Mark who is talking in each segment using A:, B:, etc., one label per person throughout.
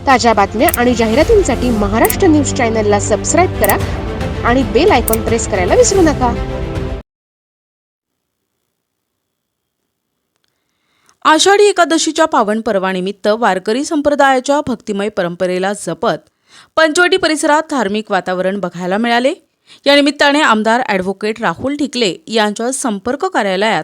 A: ताज्या बातम्या आणि जाहिरातींसाठी महाराष्ट्र न्यूज चॅनलला सबस्क्राईब करा आणि बेल आयकॉन प्रेस करायला विसरू नका.
B: आषाढी एकादशीच्या पावन पर्वानिमित्त वारकरी संप्रदायाच्या भक्तिमय परंपरेला जपत पंचवटी परिसरात धार्मिक वातावरण बघायला मिळाले. या निमित्ताने आमदार ॲडव्होकेट राहुल ढिकले यांच्या संपर्क कार्यालयात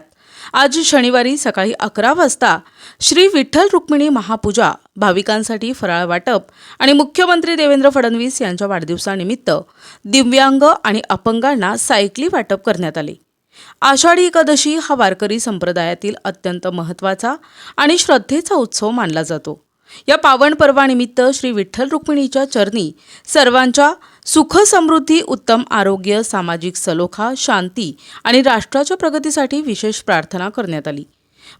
B: आज शनिवारी सकाळी 11 वाजता श्री विठ्ठल रुक्मिणी महापूजा, भाविकांसाठी फराळ वाटप आणि मुख्यमंत्री देवेंद्र फडणवीस यांच्या वाढदिवसानिमित्त दिव्यांग आणि अपंगांना सायकली वाटप करण्यात आले. आषाढी एकादशी हा वारकरी संप्रदायातील अत्यंत महत्त्वाचा आणि श्रद्धेचा उत्सव मानला जातो. या पावन पर्वानिमित्त श्री विठ्ठल रुक्मिणीच्या चरणी सर्वांच्या सुख समृद्धी, उत्तम आरोग्य, सामाजिक सलोखा, शांती आणि राष्ट्राच्या प्रगतीसाठी विशेष प्रार्थना करण्यात आली.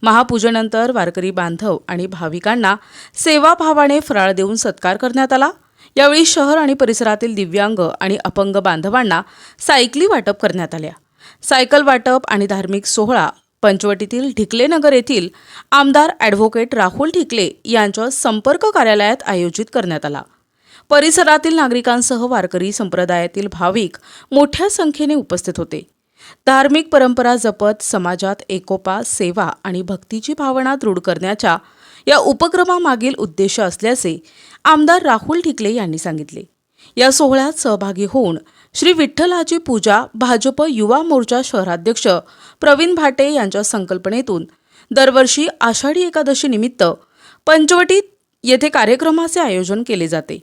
B: महापूजेनंतर वारकरी बांधव आणि भाविकांना सेवाभावाने फराळ देऊन सत्कार करण्यात आला. यावेळी शहर आणि परिसरातील दिव्यांग आणि अपंग बांधवांना सायकली वाटप करण्यात आल्या. सायकल वाटप आणि धार्मिक सोहळा पंचवटीतील ढिकले नगर येथील आमदार ॲडव्होकेट राहुल ढिकले यांच्या संपर्क कार्यालयात आयोजित करण्यात आला. परिसरातील नागरिकांसह वारकरी संप्रदायातील भाविक मोठ्या संख्येने उपस्थित होते. धार्मिक परंपरा जपत समाजात एकोपा, सेवा आणि भक्तीची भावना दृढ करण्याच्या या उपक्रमामागील उद्देश असल्याचे आमदार राहुल ढिकले यांनी सांगितले. या सोहळ्यात सहभागी होऊन श्री विठ्ठलाची पूजा भाजप युवा मोर्चा शहराध्यक्ष प्रवीण भाटे यांच्या संकल्पनेतून दरवर्षी आषाढी एकादशी निमित्त पंचवटीत येथे कार्यक्रमाचे आयोजन केले जाते.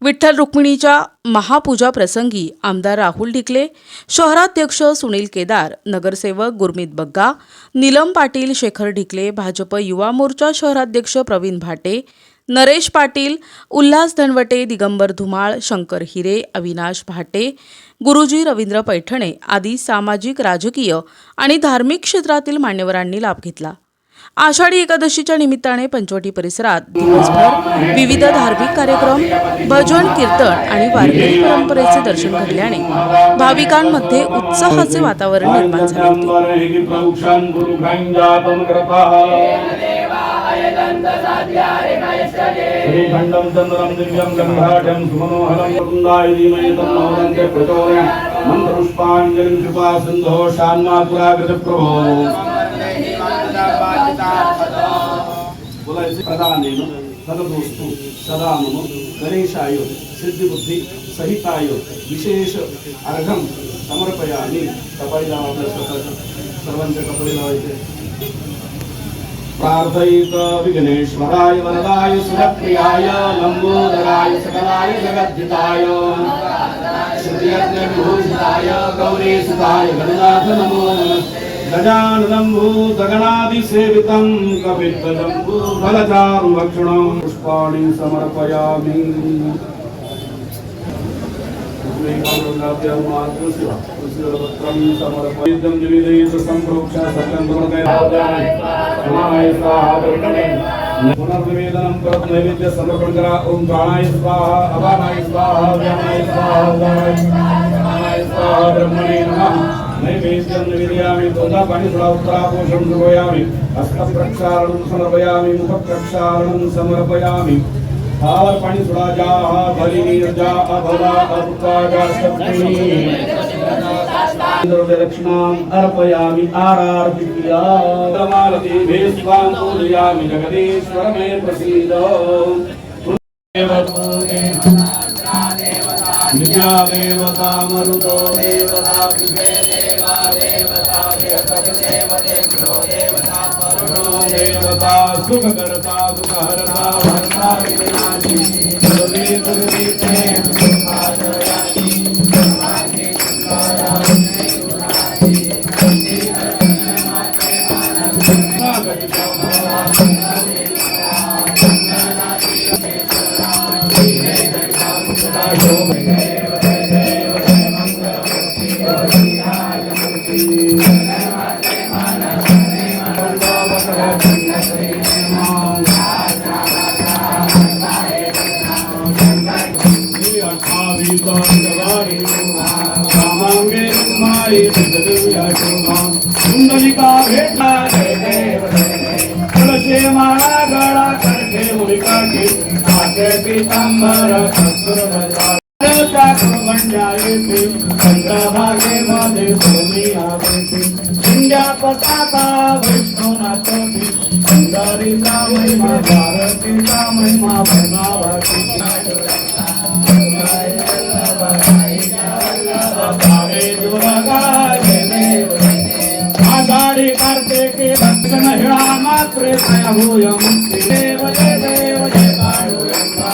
B: विठ्ठल रुक्मिणीच्या महापूजा प्रसंगी आमदार राहुल ढिकले, शहराध्यक्ष सुनील केदार, नगरसेवक गुरमीत बग्गा, नीलम पाटील, शेखर ढिकले, भाजप युवा मोर्चा शहराध्यक्ष प्रवीण भाटे, नरेश पाटील, उल्हास धनवटे, दिगंबर धुमाळ, शंकर हिरे, अविनाश भाटे, गुरुजी रवींद्र पैठणे आदी सामाजिक, राजकीय आणि धार्मिक क्षेत्रातील मान्यवरांनी लाभ घेतला. आषाढी एकादशीच्या निमित्ताने पंचवटी परिसरात दिवसभर विविध धार्मिक कार्यक्रम, भजन, कीर्तन आणि वारकरी परंपरेचे दर्शन घडल्याने भाविकांमध्ये उत्साहाचे वातावरण निर्माण झाले होते.
C: श्रीखंडं चंद्रं दिव्यं गंधाढ्यं सुमनोहरं वृन्दायदीमये तन्नोदन्ते प्रचोदयात् मन्त्रपुष्पाञ्जलिं कृपा सिन्धो शान्मातुरागतप्रभो बोलायचे प्रदानेन तदवस्तु सदा मम गणेशाय सिद्धिबुद्धी सहिताय विशेष अर्घं समर्पयामि. कपाळी लावा, आपल्या स्वतःच्या सर्वांच्या कपाळी लावायचे. प्रार्थयित विघ्नेश्वराय वरदाय सुरप्रियाय लंबोदराय सकलाय जगद्धिताय श्रुतियज्ञ विभूषिताय गौरीसुताय गणनाथ नमो नमः. गजाननं भूतगणादिसेवितं कपित्थजम्बू फलचारुभक्षणं पुष्पाणि समर्पयामि. पुनर्निवेदनं करत नैवेद्य समर्पण करा. ओम प्राणाय स्वाहा, अपानाय स्वाहा, व्यानाय स्वाहा, उदानाय स्वाहा, ब्रह्मणे नमः. नैवेद्यं निवेदयामि. दोधा पाणी सोडा, उत्तरापोषं समर्पयामि. हस्तप्रक्षालनं समर्पयामि. मुखप्रक्षालनं समर्पयामि. हार पाणी सोडा. जा भलिनी जा अभला अपुका सप्तमी दक्षिणाम् अर्पयामि. आरार्पित्या मालती भेस्वां पूजयामि. जगदीश्वर मे प्रसीद. विद्या देवता मरुतो देवता देवता देवता सुखकर्ता दुःखहर्ता भर्ता विनाशी गुरुवे गुरुवे कुंडलिका भेटला तुळशी माळा गळा करते मुलिका की आके पीतांबर कस्तुरबा मंडळी चंद्रभागेमध्ये भूमी आवेती इंडिया पताका विष्णुनाथ सुंदरीचा महिमा भारतीचा महिमा भनावती आषाढी कार्तिकी दक्षिण हिळा मात्र होय मुक्ती देव जय देव जय पांडुरंगा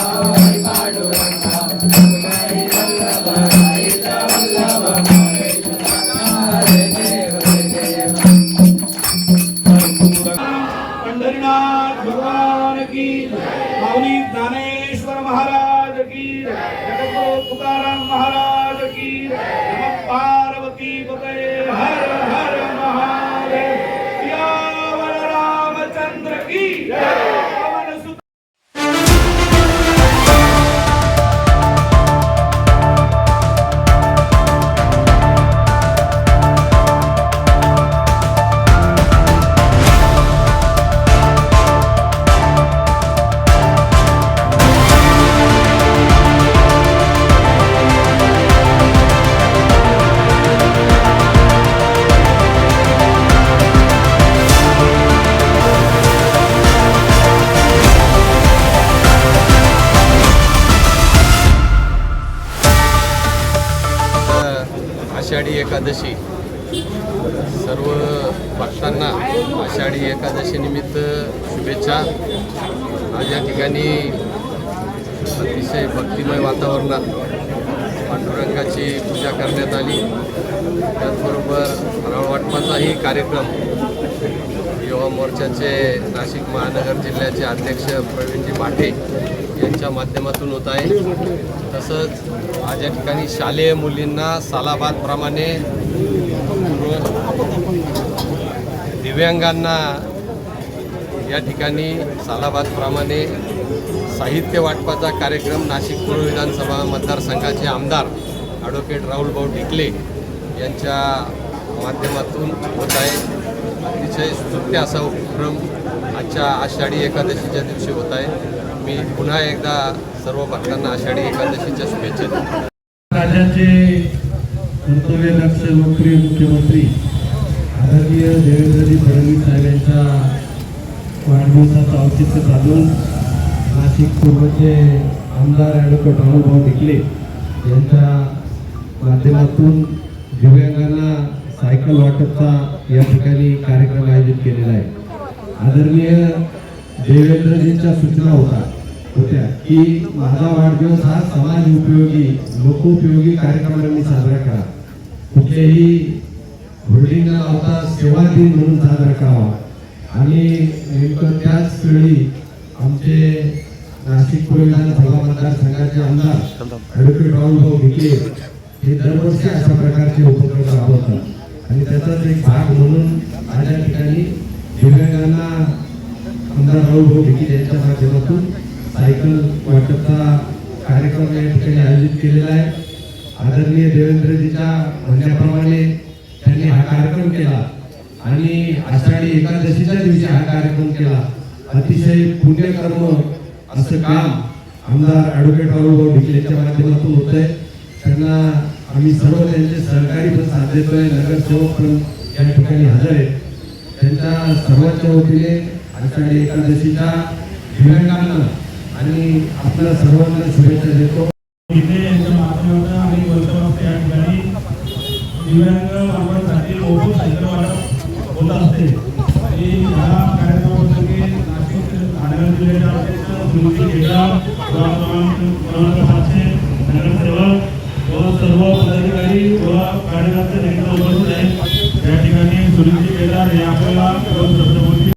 C: पंढरीनाथ भगवान की माऊली ज्ञानेश्वर महाराज की जगद्गुरु तुकाराम महाराज की नमः पार्वती पते हर हर महादेव सियावर रामचंद्र की पवन सुत
D: आषाढी एकादशी सर्व भक्तांना आषाढी एकादशी निमित्त शुभेच्छा. आज या ठिकाणी अतिशय भक्तिमय वातावरणात पांडुरंगाची पूजा करण्यात आली. त्याचबरोबर फराळ वाटपाचाही कार्यक्रम युवा मोर्चाचे नाशिक महानगर जिल्ह्याचे अध्यक्ष प्रवीणजी भाटे यांच्या माध्यमातून होत आहे. तसंच आज या ठिकाणी शालेय मुलींना सालाबादप्रमाणे दिव्यांगांना या ठिकाणी सालाबादप्रमाणे साहित्य वाटपाचा कार्यक्रम नाशिक पूर्व विधानसभा मतदारसंघाचे आमदार ॲडव्होकेट राहुल भाऊ ढिकले यांच्या माध्यमातून होत आहे. अतिशय स्तुत्य असा उपक्रम आजच्या आषाढी एकादशीच्या दिवशी होत आहे. मी पुन्हा एकदा सर्व भक्तांना आषाढी एकादशीच्या शुभेच्छा देतो.
E: राज्याचे कर्तव्यदक्ष लोकप्रिय मुख्यमंत्री आदरणीय देवेंद्रजी फडणवीस साहेब यांच्या वाढदिवसाचं औचित्य साधून नाशिक पूर्वचे आमदार ॲडव्होकेट राहुलभाऊ ढिकले यांच्या माध्यमातून दिव्यांगांना सायकल वाटपचा या ठिकाणी कार्यक्रम आयोजित केलेला आहे. आदरणीय देवेंद्रजींच्या सूचना होत्या की माझा वाढदिवस हा समाज उपयोगी लोकोपयोगी कार्यक्रमांनी साजरा करा, कुठलेही होर्डिंग न लावता सेवा दिन म्हणून साजरा करावा. आणि नेमकं त्याच वेळी आमचे नाशिक पूर्व विधानसभा मतदारसंघाचे आमदार ॲडव्होकेट राहुलभाऊ ढिकले हे दरवर्षी अशा प्रकारचे उपक्रम राबवतात आणि त्याचाच एक भाग म्हणून आज या ठिकाणी दिव्यांगांना आमदार राहुलभाऊ ढिकले यांच्या माध्यमातून सायकल वाटपचा कार्यक्रम या ठिकाणी आयोजित केलेला आहे. आदरणीय देवेंद्रजीच्या म्हणण्याप्रमाणे त्यांनी हा कार्यक्रम केला आणि आषाढी एकादशीच्या दिवशी हा कार्यक्रम केला. अतिशय पुण्यकर्म असं काम आमदार ॲडव्होकेट राहुलभाऊ ढिकले यांच्या माध्यमातून होत आहे. त्यांना आम्ही सर्व त्यांचे सहकारी पण साथ देतोय, नगरसेवक पण या ठिकाणी हजर आहेत. त्यांच्या सर्वांच्या वतीने आषाढी एकादशीच्या दिव्यांगांना आणि आपल्या सर्वांना शुभेच्छा देतो.
F: इथे यांच्या माध्यमातून आणि वर्षभर या ठिकाणी दिव्यांग बांधवांसाठी मोफत सायकल वाटप होत असते. आणि या कार्यक्रमाप्रसंगी नाशिक ठाणे जिल्ह्याच्या अध्यक्ष सुनील केदार, नगरसेवक व सर्व पदाधिकारी व कार्यकर्ते उपस्थित आहेत. या ठिकाणी सुनील केदार हे आपल्याला दोन शब्द